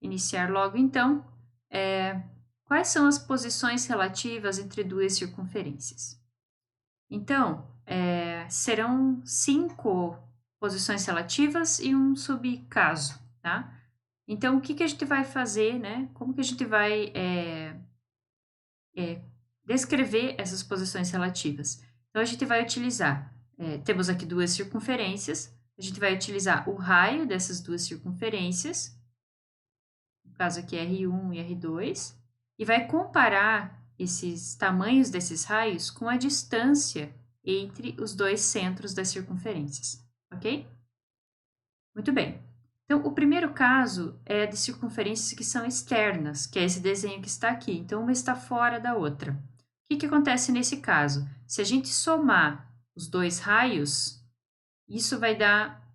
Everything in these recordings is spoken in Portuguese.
iniciar logo então. Quais são as posições relativas entre duas circunferências? Então, serão 5 posições relativas e um subcaso, tá? Então, o que que a gente vai fazer, né? Como que a gente vai descrever essas posições relativas? Então, a gente vai utilizar, temos aqui duas circunferências, a gente vai utilizar o raio dessas duas circunferências, no caso aqui R1 e R2, e vai comparar esses tamanhos desses raios com a distância entre os dois centros das circunferências, ok? Muito bem. Então, o primeiro caso é de circunferências que são externas, que é esse desenho que está aqui. Então, uma está fora da outra. O que que acontece nesse caso? Se a gente somar os dois raios, isso vai dar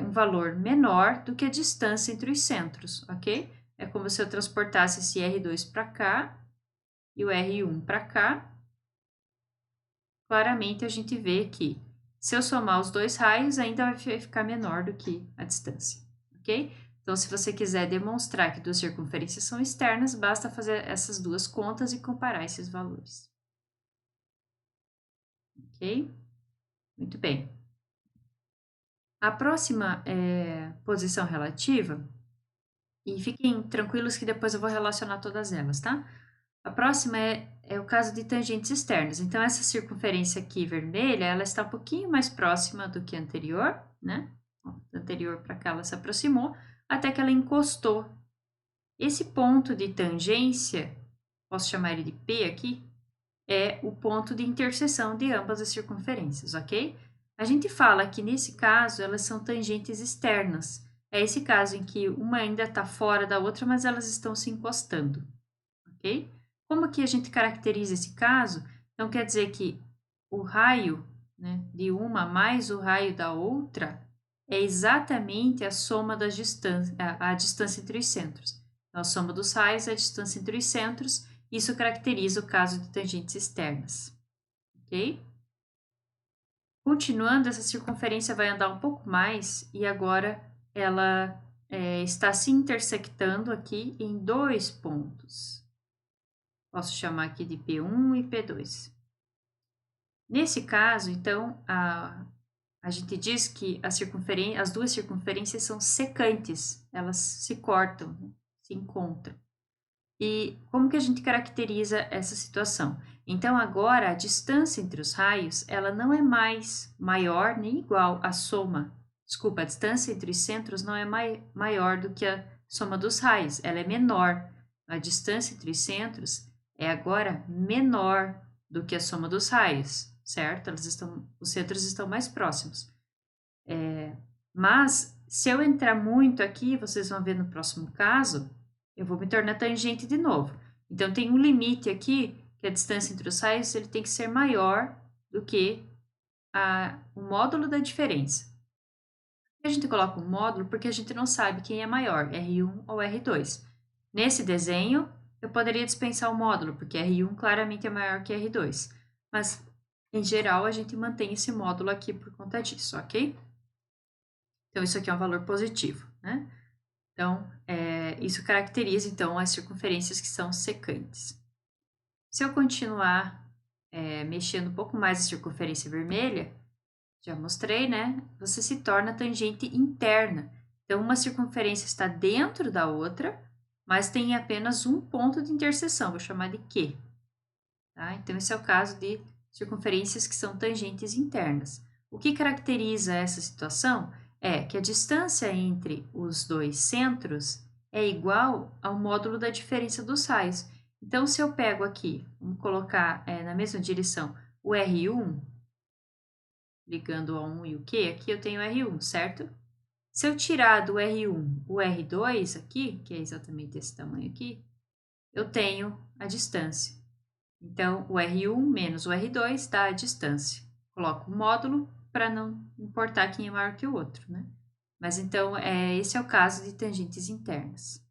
um valor menor do que a distância entre os centros, ok? É como se eu transportasse esse R2 para cá e o R1 para cá. Claramente a gente vê que se eu somar os dois raios, ainda vai ficar menor do que a distância, ok? Então, se você quiser demonstrar que duas circunferências são externas, basta fazer essas duas contas e comparar esses valores. Ok? Muito bem. A próxima posição relativa, e fiquem tranquilos que depois eu vou relacionar todas elas, tá? A próxima é o caso de tangentes externas. Então, essa circunferência aqui vermelha, ela está um pouquinho mais próxima do que a anterior, né? Da anterior para cá ela se aproximou, até que ela encostou. Esse ponto de tangência, posso chamar ele de P aqui, é o ponto de interseção de ambas as circunferências, ok? A gente fala que nesse caso elas são tangentes externas. É esse caso em que uma ainda está fora da outra, mas elas estão se encostando, ok? Como que a gente caracteriza esse caso? Então, quer dizer que o raio, né, de uma mais o raio da outra é exatamente a soma das distâncias, a distância entre os centros. Então, a soma dos raios é a distância entre os centros. Isso caracteriza o caso de tangentes externas, ok? Continuando, essa circunferência vai andar um pouco mais e agora ela está se intersectando aqui em 2 pontos. Posso chamar aqui de P1 e P2. Nesse caso, então, a gente diz que as duas circunferências são secantes, elas se cortam, né? Se encontram. E como que a gente caracteriza essa situação? Então, agora, a distância entre os raios, ela não é mais maior nem igual à soma. Desculpa, a distância entre os centros não é maior do que a soma dos raios, ela é menor. A distância entre os centros é agora menor do que a soma dos raios, certo? Os centros estão mais próximos. Mas, se eu entrar muito aqui, vocês vão ver no próximo caso, eu vou me tornar tangente de novo. Então, tem um limite aqui, que a distância entre os raios ele tem que ser maior do que o módulo da diferença. A gente coloca um módulo porque a gente não sabe quem é maior, R1 ou R2. Nesse desenho, eu poderia dispensar o módulo, porque R1 claramente é maior que R2. Mas, em geral, a gente mantém esse módulo aqui por conta disso, ok? Então, isso aqui é um valor positivo, né? Então, isso caracteriza, então, as circunferências que são secantes. Se eu continuar mexendo um pouco mais a circunferência vermelha, já mostrei, né? Você se torna tangente interna. Então, uma circunferência está dentro da outra, mas tem apenas um ponto de interseção, vou chamar de Q. Tá? Então, esse é o caso de circunferências que são tangentes internas. O que caracteriza essa situação é que a distância entre os dois centros é igual ao módulo da diferença dos raios. Então, se eu pego aqui, vamos colocar na mesma direção o R1, ligando ao 1 e o Q, aqui eu tenho R1, certo? Se eu tirar do R1 o R2 aqui, que é exatamente esse tamanho aqui, eu tenho a distância. Então, o R1 menos o R2 dá a distância. Coloco o módulo para não importar quem é maior que o outro, né? Mas então, esse é o caso de tangentes internas.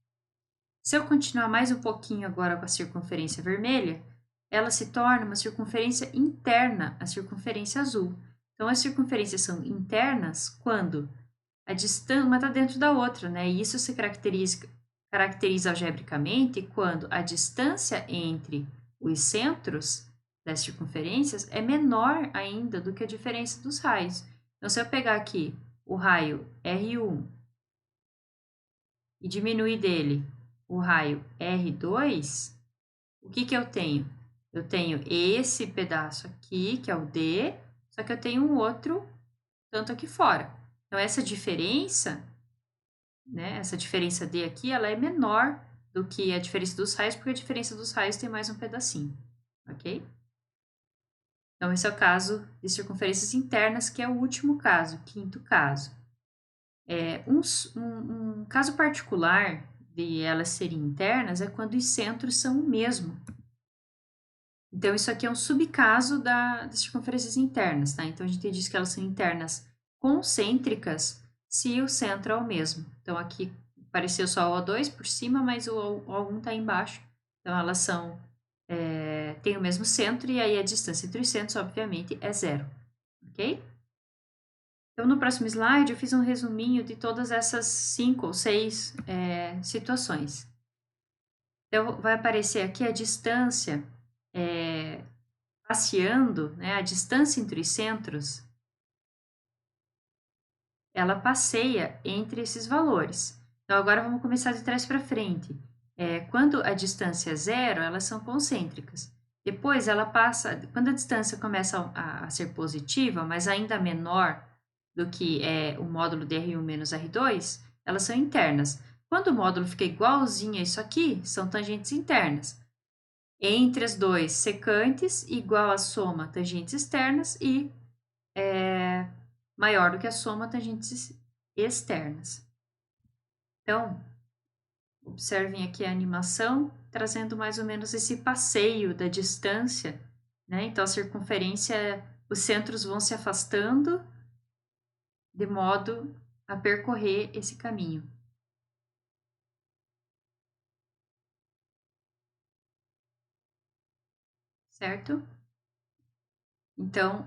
Se eu continuar mais um pouquinho agora com a circunferência vermelha, ela se torna uma circunferência interna à circunferência azul. Então, as circunferências são internas quando a distância uma está dentro da outra, né? E isso se caracteriza caracteriza algebricamente quando a distância entre os centros das circunferências é menor ainda do que a diferença dos raios. Então, se eu pegar aqui o raio R1 e diminuir dele o raio R2, o que eu tenho? Eu tenho esse pedaço aqui, que é o D, só que eu tenho um outro tanto aqui fora. Então, essa diferença, né, essa diferença D aqui, ela é menor do que a diferença dos raios, porque a diferença dos raios tem mais um pedacinho, ok? Então, esse é o caso de circunferências internas, que é o último caso, quinto caso. Um caso particular de elas serem internas é quando os centros são o mesmo. Então, isso aqui é um subcaso das circunferências internas, tá? Então, a gente diz que elas são internas concêntricas se o centro é o mesmo. Então, aqui apareceu só o O2 por cima, mas o O1 está embaixo. Então, elas são, têm o mesmo centro e aí a distância entre os centros, obviamente, é zero, ok? Então, no próximo slide, eu fiz um resuminho de todas essas 5 ou 6 situações. Então, vai aparecer aqui a distância passeando, né, a distância entre os centros, ela passeia entre esses valores. Então, agora vamos começar de trás para frente. Quando a distância é zero, elas são concêntricas. Depois, ela passa, quando a distância começa a ser positiva, mas ainda menor do que é o módulo de R1 menos R2, elas são internas. Quando o módulo fica igualzinho a isso aqui, são tangentes internas. Entre as dois secantes, igual a soma tangentes externas e maior do que a soma tangentes externas. Então, observem aqui a animação, trazendo mais ou menos esse passeio da distância, né? Então, a circunferência, os centros vão se afastando de modo a percorrer esse caminho. Certo? Então,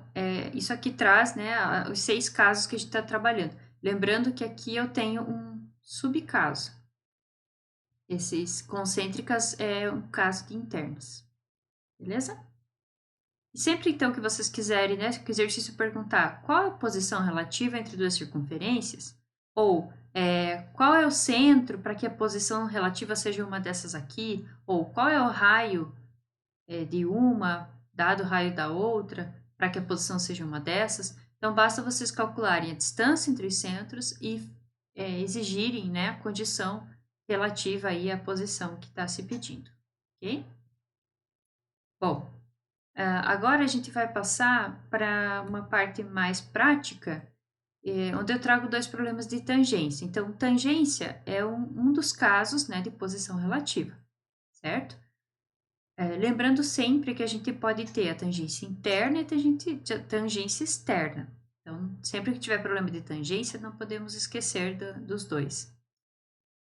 isso aqui traz, né, os 6 casos que a gente está trabalhando. Lembrando que aqui eu tenho um subcaso. Esses concêntricas é um caso de internas. Beleza? E sempre então que vocês quiserem, né, que o exercício perguntar qual é a posição relativa entre duas circunferências, ou qual é o centro para que a posição relativa seja uma dessas aqui, ou qual é o raio de uma, dado o raio da outra, para que a posição seja uma dessas. Então, basta vocês calcularem a distância entre os centros e exigirem, né, a condição relativa aí à posição que está se pedindo, ok? Bom, agora a gente vai passar para uma parte mais prática, onde eu trago 2 problemas de tangência. Então, tangência é um dos casos, né, de posição relativa, certo? Lembrando sempre que a gente pode ter a tangência interna e a tangência externa. Então, sempre que tiver problema de tangência, não podemos esquecer dos dois.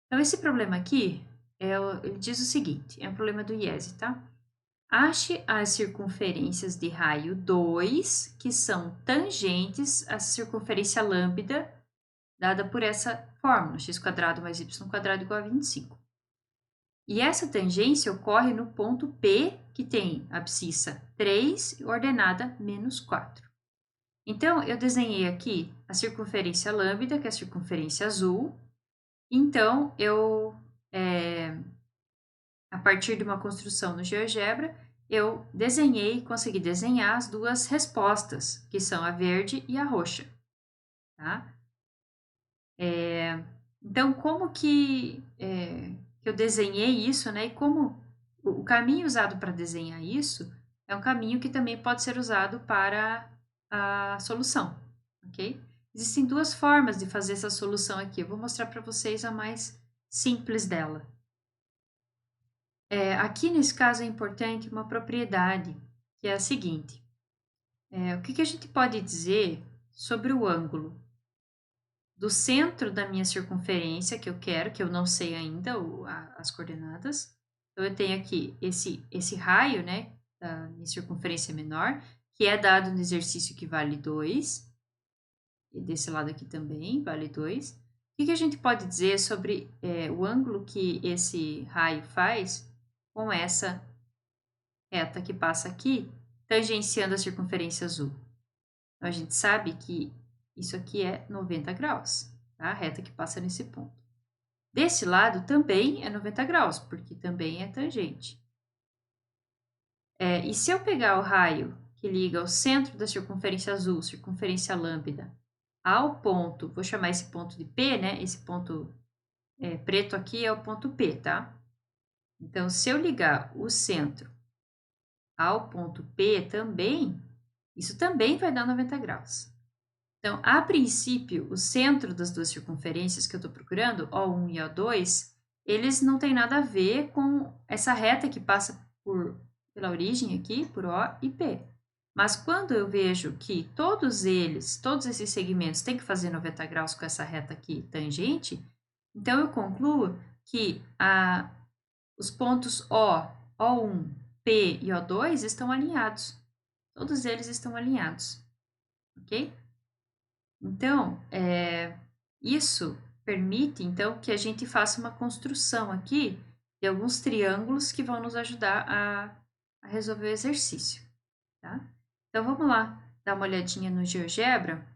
Então, esse problema aqui, ele diz o seguinte, é um problema do IESE, tá? Ache as circunferências de raio 2, que são tangentes à circunferência lambda, dada por essa fórmula, x² mais y² igual a 25. E essa tangência ocorre no ponto P, que tem abscissa 3 e ordenada menos 4. Então, eu desenhei aqui a circunferência lambda, que é a circunferência azul. Então, a partir de uma construção no GeoGebra, eu desenhei e consegui desenhar as duas respostas, que são a verde e a roxa. Tá? Então, como que eu desenhei isso, né? E como o caminho usado para desenhar isso é um caminho que também pode ser usado para a solução, ok? Existem 2 formas de fazer essa solução aqui. Eu vou mostrar para vocês a mais simples dela. Aqui, nesse caso, é importante uma propriedade, que é a seguinte. O que a gente pode dizer sobre o ângulo do centro da minha circunferência, que eu quero, que eu não sei ainda as coordenadas. Então, eu tenho aqui esse raio, né, da minha circunferência menor, que é dado no exercício que vale 2. E desse lado aqui também vale 2. que a gente pode dizer sobre o ângulo que esse raio faz com essa reta que passa aqui, tangenciando a circunferência azul? Então, a gente sabe que isso aqui é 90 graus, tá? A reta que passa nesse ponto. Desse lado também é 90 graus, porque também é tangente. E se eu pegar o raio que liga o centro da circunferência azul, circunferência lambda, ao ponto, vou chamar esse ponto de P, né? Esse ponto preto aqui é o ponto P, tá? Então, se eu ligar o centro ao ponto P também, isso também vai dar 90 graus. Então, a princípio, o centro das duas circunferências que eu estou procurando, O1 e O2, eles não têm nada a ver com essa reta que passa pela origem aqui, por O e P. Mas quando eu vejo que todos esses segmentos têm que fazer 90 graus com essa reta aqui tangente, então eu concluo que os pontos O, O1, P e O2 estão alinhados. Todos eles estão alinhados, ok? Então, isso permite, então, que a gente faça uma construção aqui de alguns triângulos que vão nos ajudar a resolver o exercício, tá? Então, vamos lá dar uma olhadinha no GeoGebra,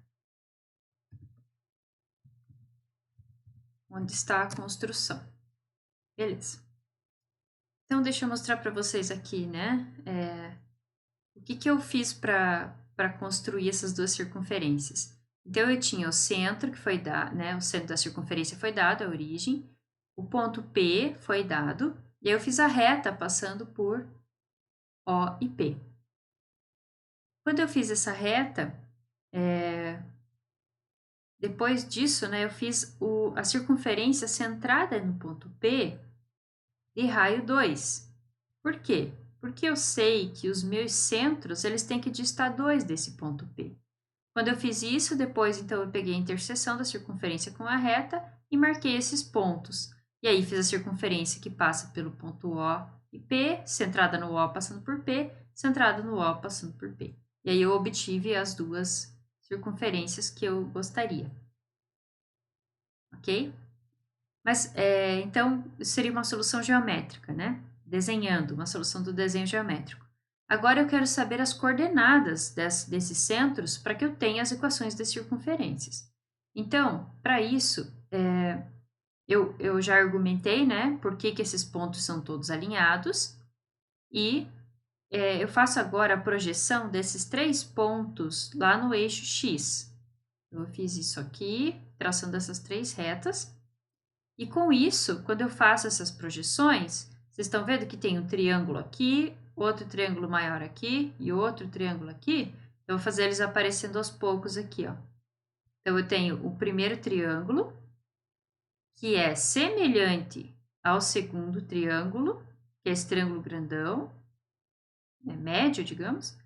onde está a construção. Beleza. Então, deixa eu mostrar para vocês aqui, né? O que eu fiz para construir essas duas circunferências. Então, eu tinha o centro, que foi dado, né? O centro da circunferência foi dado, a origem. O ponto P foi dado. E aí, eu fiz a reta passando por O e P. Quando eu fiz essa reta, depois disso, né? Eu fiz a circunferência centrada no ponto P de raio 2. Por quê? Porque eu sei que os meus centros, eles têm que distar 2 desse ponto P. Quando eu fiz isso, depois, então, eu peguei a interseção da circunferência com a reta e marquei esses pontos. E aí, fiz a circunferência que passa pelo ponto O e P, centrada no O passando por P, centrada no O passando por P. E aí, eu obtive as duas circunferências que eu gostaria. Ok? Mas, então, seria uma solução geométrica, né? Desenhando, uma solução do desenho geométrico. Agora eu quero saber as coordenadas desses centros para que eu tenha as equações das circunferências. Então, para isso, eu já argumentei, né, por que esses pontos são todos alinhados e eu faço agora a projeção desses 3 pontos lá no eixo X. Eu fiz isso aqui, traçando essas 3 retas. E com isso, quando eu faço essas projeções, vocês estão vendo que tem um triângulo aqui, outro triângulo maior aqui e outro triângulo aqui? Eu vou fazer eles aparecendo aos poucos aqui, ó. Então, eu tenho o primeiro triângulo, que é semelhante ao segundo triângulo, que é esse triângulo grandão, médio, digamos,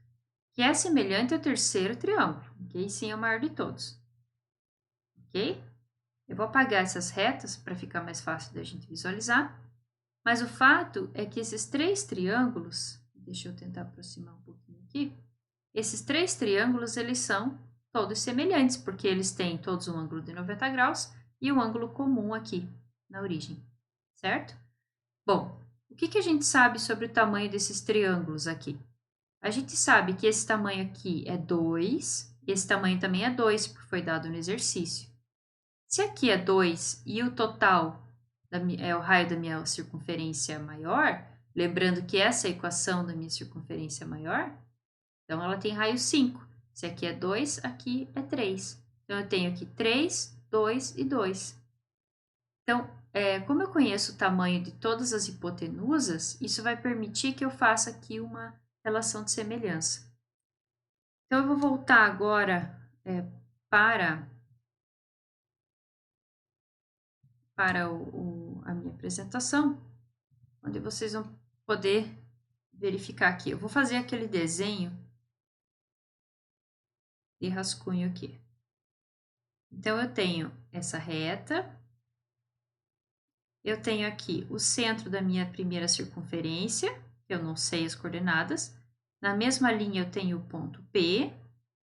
que é semelhante ao terceiro triângulo, que sim é o maior de todos. Ok? Eu vou apagar essas retas para ficar mais fácil da gente visualizar. Mas o fato é que esses 3 triângulos, deixa eu tentar aproximar um pouquinho aqui, esses 3 triângulos, eles são todos semelhantes, porque eles têm todos um ângulo de 90 graus e um ângulo comum aqui na origem, certo? Bom, o que a gente sabe sobre o tamanho desses triângulos aqui? A gente sabe que esse tamanho aqui é 2, esse tamanho também é 2, porque foi dado no exercício. Se aqui é 2 e o total é o raio da minha circunferência maior, lembrando que essa é a equação da minha circunferência maior, então ela tem raio 5. Se aqui é 2, aqui é 3. Então, eu tenho aqui 3, 2 e 2. Então, como eu conheço o tamanho de todas as hipotenusas, isso vai permitir que eu faça aqui uma relação de semelhança. Então, eu vou voltar agora para a minha apresentação, onde vocês vão poder verificar aqui. Eu vou fazer aquele desenho de rascunho aqui. Então, eu tenho essa reta, eu tenho aqui o centro da minha primeira circunferência, que eu não sei as coordenadas. Na mesma linha, eu tenho o ponto P,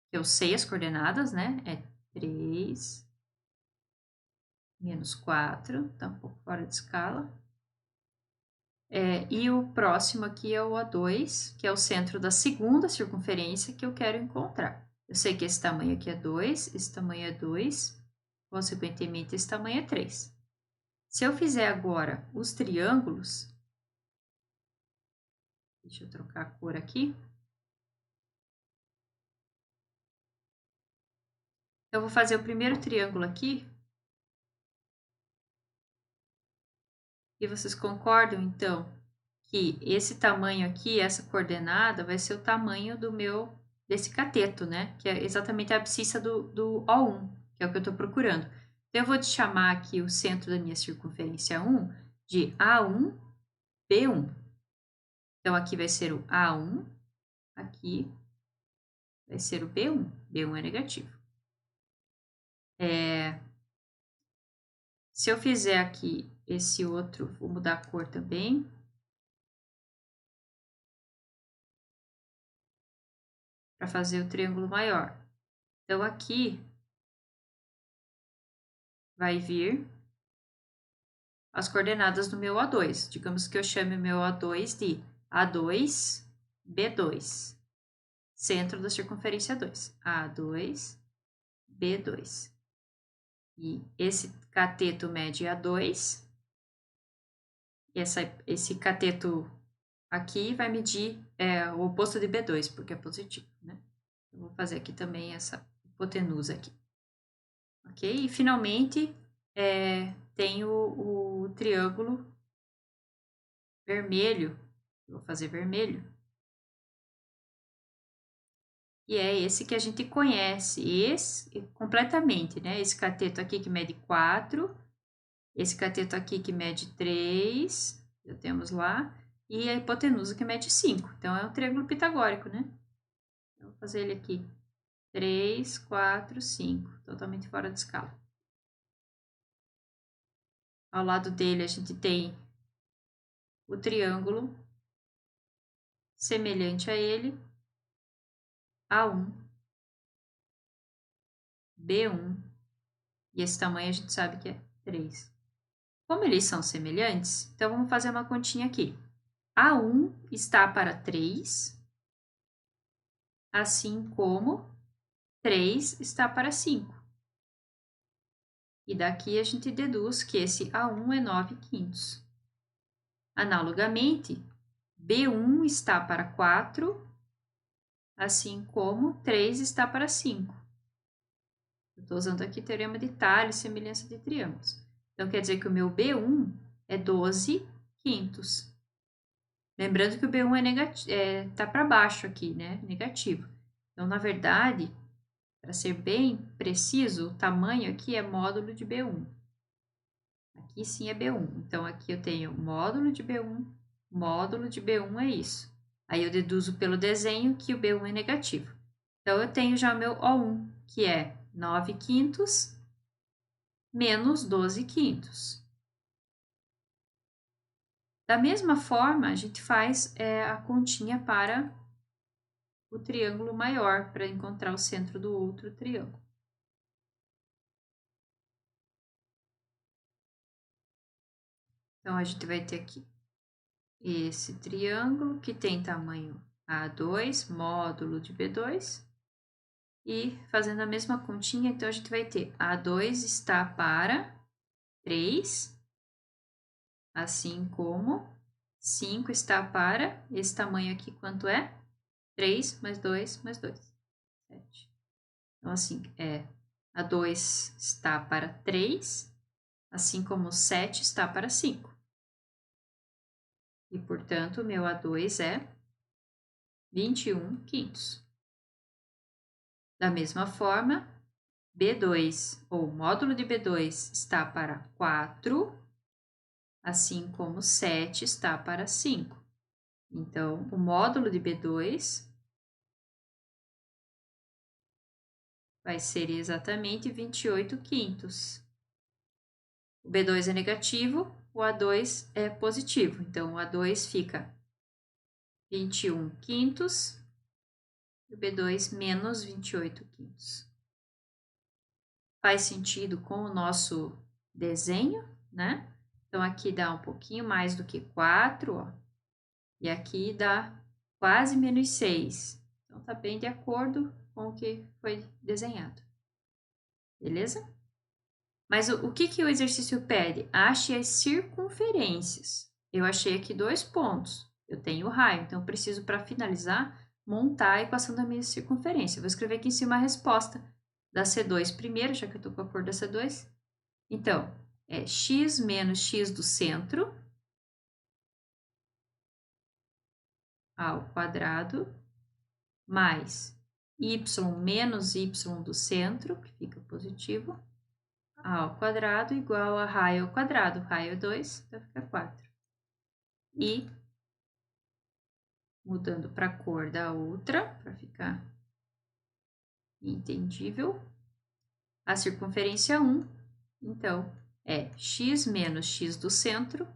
que eu sei as coordenadas, né? É 3, menos 4, tá um pouco fora de escala. E o próximo aqui é o A2, que é o centro da segunda circunferência que eu quero encontrar. Eu sei que esse tamanho aqui é 2, esse tamanho é 2, consequentemente esse tamanho é 3. Se eu fizer agora os triângulos, deixa eu trocar a cor aqui. Eu vou fazer o primeiro triângulo aqui. E vocês concordam, então, que esse tamanho aqui, essa coordenada, vai ser o tamanho desse cateto, né? Que é exatamente a abscissa do O1, que é o que eu estou procurando. Então, eu vou chamar aqui o centro da minha circunferência 1 de A1, B1. Então, aqui vai ser o A1, aqui vai ser o B1. B1 é negativo. Se eu fizer aqui esse outro, vou mudar a cor também. Para fazer o triângulo maior. Então, aqui vai vir as coordenadas do meu A2. Digamos que eu chame o meu A2 de A2, B2. Centro da circunferência 2. A2, B2. E esse cateto mede A2. Esse cateto aqui vai medir o oposto de B2, porque é positivo, né? Eu vou fazer aqui também essa hipotenusa aqui. Ok? E, finalmente, tem o triângulo vermelho. Vou fazer vermelho. E é esse que a gente conhece, esse completamente, né? Esse cateto aqui que mede 4, esse cateto aqui que mede 3, já temos lá, e a hipotenusa que mede 5. Então, é um triângulo pitagórico, né? Eu vou fazer ele aqui. 3, 4, 5, totalmente fora de escala. Ao lado dele, a gente tem o triângulo semelhante a ele, A1, B1, e esse tamanho a gente sabe que é 3. Como eles são semelhantes, então vamos fazer uma continha aqui. A1 está para 3, assim como 3 está para 5. E daqui a gente deduz que esse A1 é 9/5. Analogamente, B1 está para 4, assim como 3 está para 5. Eu estou usando aqui teorema de Tales, semelhança de triângulos. Então, quer dizer que o meu B1 é 12/5. Lembrando que o B1 tá para baixo aqui, né? Negativo. Então, na verdade, para ser bem preciso, o tamanho aqui é módulo de B1. Aqui sim é B1. Então, aqui eu tenho módulo de B1, módulo de B1 é isso. Aí eu deduzo pelo desenho que o B1 é negativo. Então, eu tenho já o meu O1, que é 9/5 menos 12/5. Da mesma forma, a gente faz a continha para o triângulo maior, para encontrar o centro do outro triângulo. Então, a gente vai ter aqui esse triângulo que tem tamanho A2, módulo de B2. E fazendo a mesma continha, então a gente vai ter A2 está para 3, assim como 5 está para esse tamanho aqui, quanto é? 3 mais 2 mais 2, 7. Então, assim, A2 está para 3, assim como 7 está para 5. E, portanto, o meu A2 é 21/5. Da mesma forma, B2, ou módulo de B2, está para 4, assim como 7 está para 5. Então, o módulo de B2 vai ser exatamente 28/5. O B2 é negativo, o A2 é positivo. Então, o A2 fica 21/5 e o B2 menos 28/5. Faz sentido com o nosso desenho, né? Então, aqui dá um pouquinho mais do que 4, ó. E aqui dá quase menos 6. Então, tá bem de acordo com o que foi desenhado. Beleza? Mas o que o exercício pede? Ache as circunferências. Eu achei aqui 2 pontos. Eu tenho o raio, então eu preciso, para finalizar, montar a equação da minha circunferência. Eu vou escrever aqui em cima a resposta da C2 primeiro, já que eu estou com a cor da C2. Então, é x menos x do centro ao quadrado mais y menos y do centro, que fica positivo, ao quadrado igual a raio ao quadrado. Raio é 2, então fica 4. E, mudando para a cor da outra, para ficar entendível, a circunferência 1, então, é x menos x do centro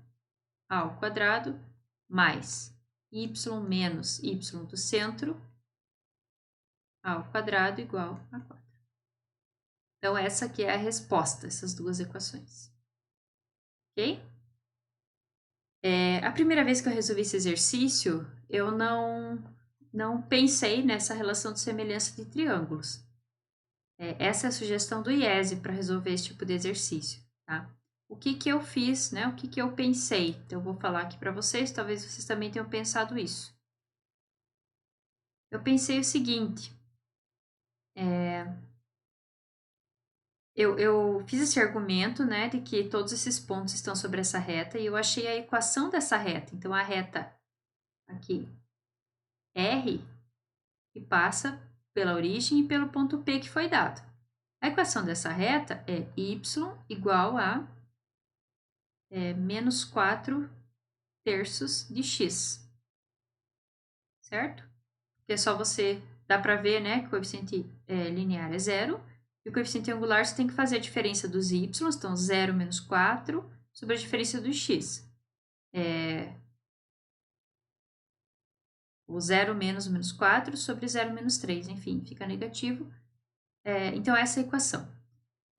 ao quadrado mais y menos y do centro ao quadrado igual a 4. Então, essa aqui é a resposta, essas duas equações. Ok? A primeira vez que eu resolvi esse exercício, eu não pensei nessa relação de semelhança de triângulos. Essa é a sugestão do IESE para resolver esse tipo de exercício, tá? O que que eu fiz, né? O que que eu pensei? Então, eu vou falar aqui para vocês, talvez vocês também tenham pensado isso. Eu pensei o seguinte, eu fiz esse argumento, né, de que todos esses pontos estão sobre essa reta e eu achei a equação dessa reta. Então, a reta aqui, R, que passa pela origem e pelo ponto P que foi dado. A equação dessa reta é y igual a menos 4 terços de x, certo? Porque é só você, dá para ver, né, que o coeficiente linear é 0, e o coeficiente angular você tem que fazer a diferença dos y, então 0 menos 4 sobre a diferença do x. O 0 menos o menos 4 sobre 0 menos 3, enfim, fica negativo. Então, essa é a equação.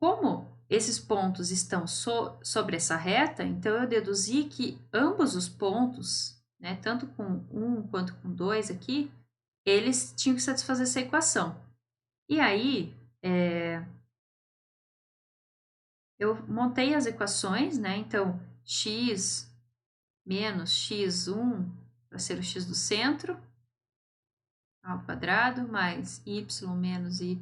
Como esses pontos estão sobre essa reta, então eu deduzi que ambos os pontos, né, tanto com 1 quanto com 2 aqui, eles tinham que satisfazer essa equação. E aí, eu montei as equações, né? Então, x menos x1 para ser o x do centro ao quadrado, mais y menos y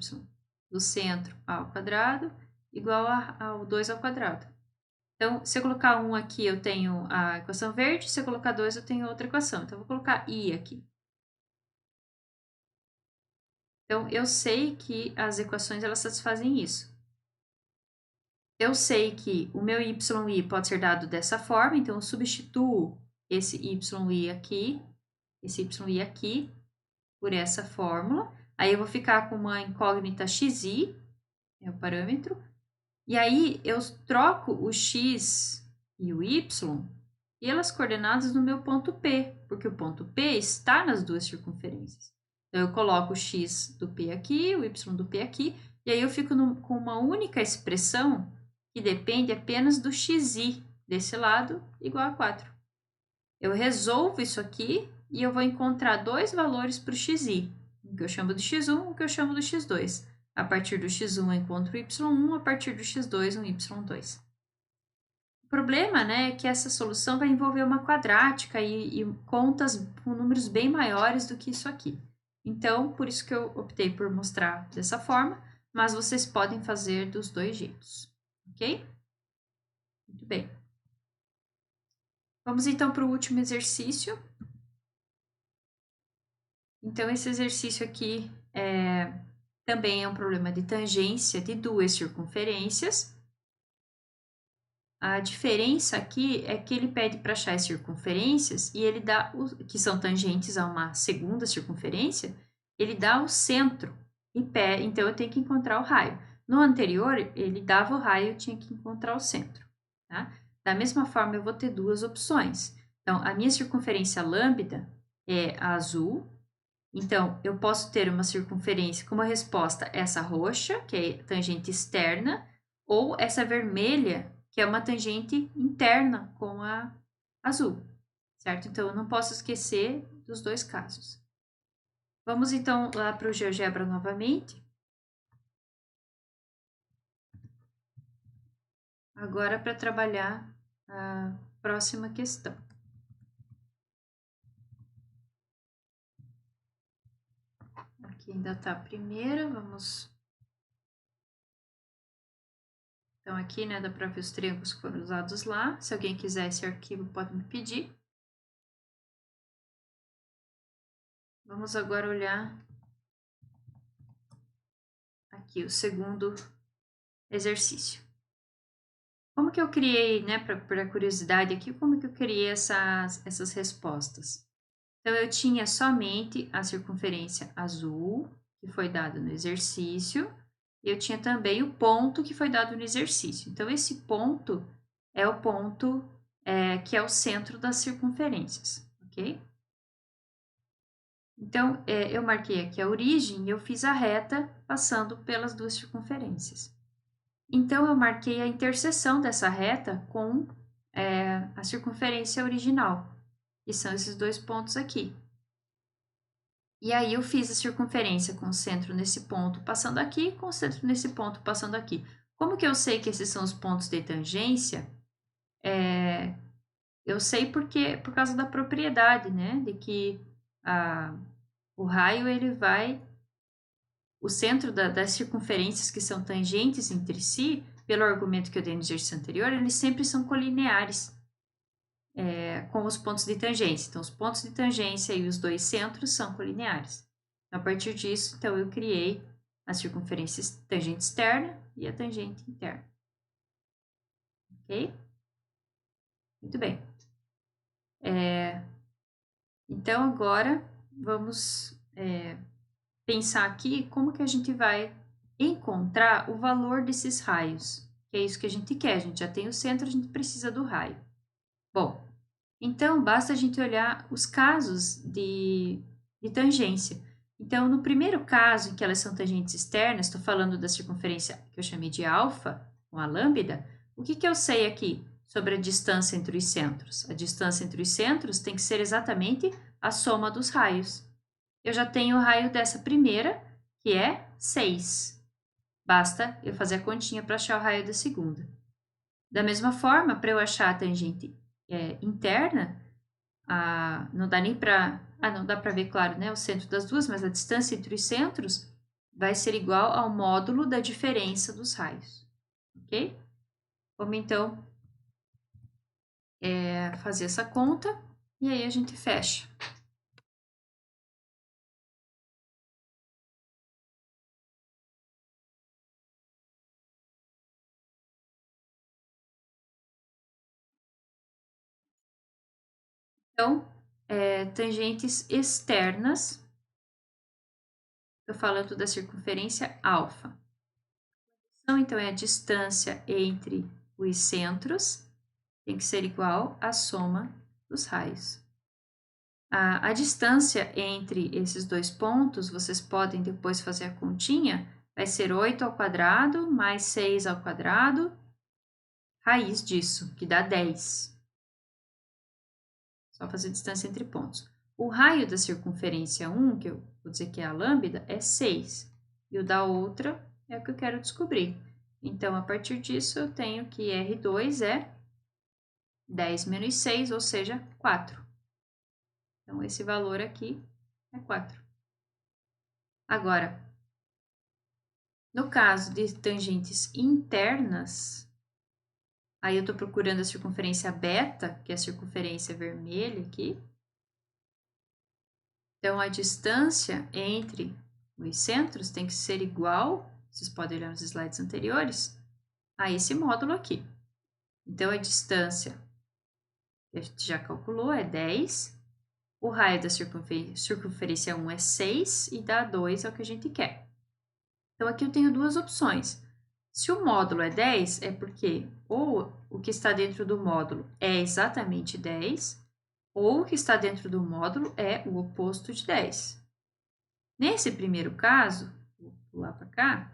do centro ao quadrado, igual ao 2 ao quadrado. Então, se eu colocar 1 aqui, eu tenho a equação verde, se eu colocar 2, eu tenho outra equação. Então, eu vou colocar i aqui. Então, eu sei que as equações, elas satisfazem isso. Eu sei que o meu yi pode ser dado dessa forma, então eu substituo esse yi aqui, por essa fórmula. Aí eu vou ficar com uma incógnita xi, é o parâmetro, e aí eu troco o x e o y pelas coordenadas do meu ponto P, porque o ponto P está nas duas circunferências. Então, eu coloco o x do P aqui, o y do P aqui, e aí eu fico com uma única expressão que depende apenas do xi desse lado, igual a 4. Eu resolvo isso aqui e eu vou encontrar dois valores para o xi, o que eu chamo de x1 e o que eu chamo de x2. A partir do x1 eu encontro o y1, a partir do x2 um y2. O problema, né, é que essa solução vai envolver uma quadrática e contas com números bem maiores do que isso aqui. Então, por isso que eu optei por mostrar dessa forma, mas vocês podem fazer dos dois jeitos, ok? Muito bem. Vamos então para o último exercício. Então, esse exercício aqui também é um problema de tangência de duas circunferências. A diferença aqui é que ele pede para achar as circunferências e ele dá, que são tangentes a uma segunda circunferência, ele dá o centro. Então, eu tenho que encontrar o raio. No anterior, ele dava o raio, eu tinha que encontrar o centro. Tá? Da mesma forma, eu vou ter duas opções. Então, a minha circunferência lambda é a azul. Então, eu posso ter uma circunferência como resposta essa roxa, que é tangente externa, ou essa vermelha, que é uma tangente interna com a azul, certo? Então, eu não posso esquecer dos dois casos. Vamos, então, lá para o GeoGebra novamente. Agora, para trabalhar a próxima questão. Aqui ainda está a primeira, vamos... Então, aqui, né, dá para ver os triângulos que foram usados lá. Se alguém quiser esse arquivo, pode me pedir. Vamos agora olhar aqui o segundo exercício. Como que eu criei, né, para curiosidade aqui, como que eu criei essas respostas? Então, eu tinha somente a circunferência azul, que foi dada no exercício, e eu tinha também o ponto que foi dado no exercício. Então, esse ponto é o ponto que é o centro das circunferências, ok? Então, eu marquei aqui a origem e eu fiz a reta passando pelas duas circunferências. Então, eu marquei a interseção dessa reta com a circunferência original, que são esses dois pontos aqui. E aí, eu fiz a circunferência com o centro nesse ponto passando aqui, com o centro nesse ponto passando aqui. Como que eu sei que esses são os pontos de tangência? Eu sei porque, por causa da propriedade, né? De que o raio, ele vai... O centro das circunferências que são tangentes entre si, pelo argumento que eu dei no exercício anterior, eles sempre são colineares com os pontos de tangência. Então, os pontos de tangência e os dois centros são colineares. Então, a partir disso, então, eu criei a circunferência tangente externa e a tangente interna. Ok? Muito bem. Então, agora, vamos pensar aqui como que a gente vai encontrar o valor desses raios. Que é isso que a gente quer. A gente já tem o centro, a gente precisa do raio. Bom, então basta a gente olhar os casos de tangência. Então, no primeiro caso, em que elas são tangentes externas, estou falando da circunferência que eu chamei de alfa, com a lambda, o que eu sei aqui sobre a distância entre os centros? A distância entre os centros tem que ser exatamente a soma dos raios. Eu já tenho o raio dessa primeira, que é 6. Basta eu fazer a continha para achar o raio da segunda. Da mesma forma, para eu achar a tangente interna, não dá nem para... não dá para ver, claro, né, o centro das duas, mas a distância entre os centros vai ser igual ao módulo da diferença dos raios. Ok? Vamos, então, fazer essa conta e aí a gente fecha. Então, tangentes externas, estou falando da circunferência alfa. Então, é a distância entre os centros, tem que ser igual à soma dos raios. A distância entre esses dois pontos, vocês podem depois fazer a continha, vai ser 8 ao quadrado mais 6 ao quadrado, raiz disso, que dá 10. Só fazer distância entre pontos. O raio da circunferência 1, que eu vou dizer que é a lambda, é 6. E o da outra é o que eu quero descobrir. Então, a partir disso, eu tenho que R2 é 10 menos 6, ou seja, 4. Então, esse valor aqui é 4. Agora, no caso de tangentes internas, aí eu estou procurando a circunferência beta, que é a circunferência vermelha aqui. Então, a distância entre os centros tem que ser igual, vocês podem olhar nos slides anteriores, a esse módulo aqui. Então, a distância, a gente já calculou, é 10. O raio da circunferência 1 é 6 e dá 2 é o que a gente quer. Então, aqui eu tenho duas opções. Se o módulo é 10, é porque ou o que está dentro do módulo é exatamente 10, ou o que está dentro do módulo é o oposto de 10. Nesse primeiro caso, vou pular para cá,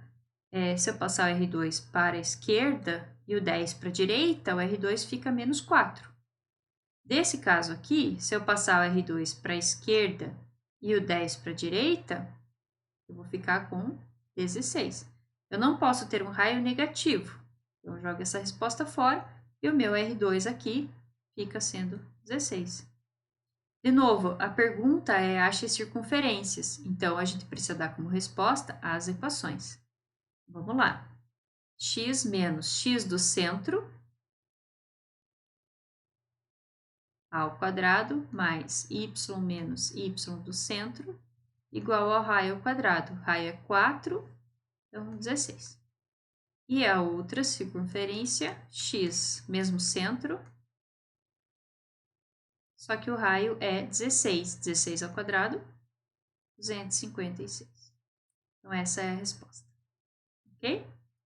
se eu passar o R2 para a esquerda, e o 10 para a direita, o R2 fica menos 4. Desse caso aqui, se eu passar o R2 para a esquerda e o 10 para a direita, eu vou ficar com 16. Eu não posso ter um raio negativo. Então, eu jogo essa resposta fora e o meu R2 aqui fica sendo 16. De novo, a pergunta é ache circunferências. Então, a gente precisa dar como resposta as equações. Vamos lá. X menos x do centro ao quadrado mais y menos y do centro igual ao raio ao quadrado. Raio é 4, então 16. E a outra circunferência, x, mesmo centro, só que o raio é 16. 16 ao quadrado, 256. Então, essa é a resposta. Ok?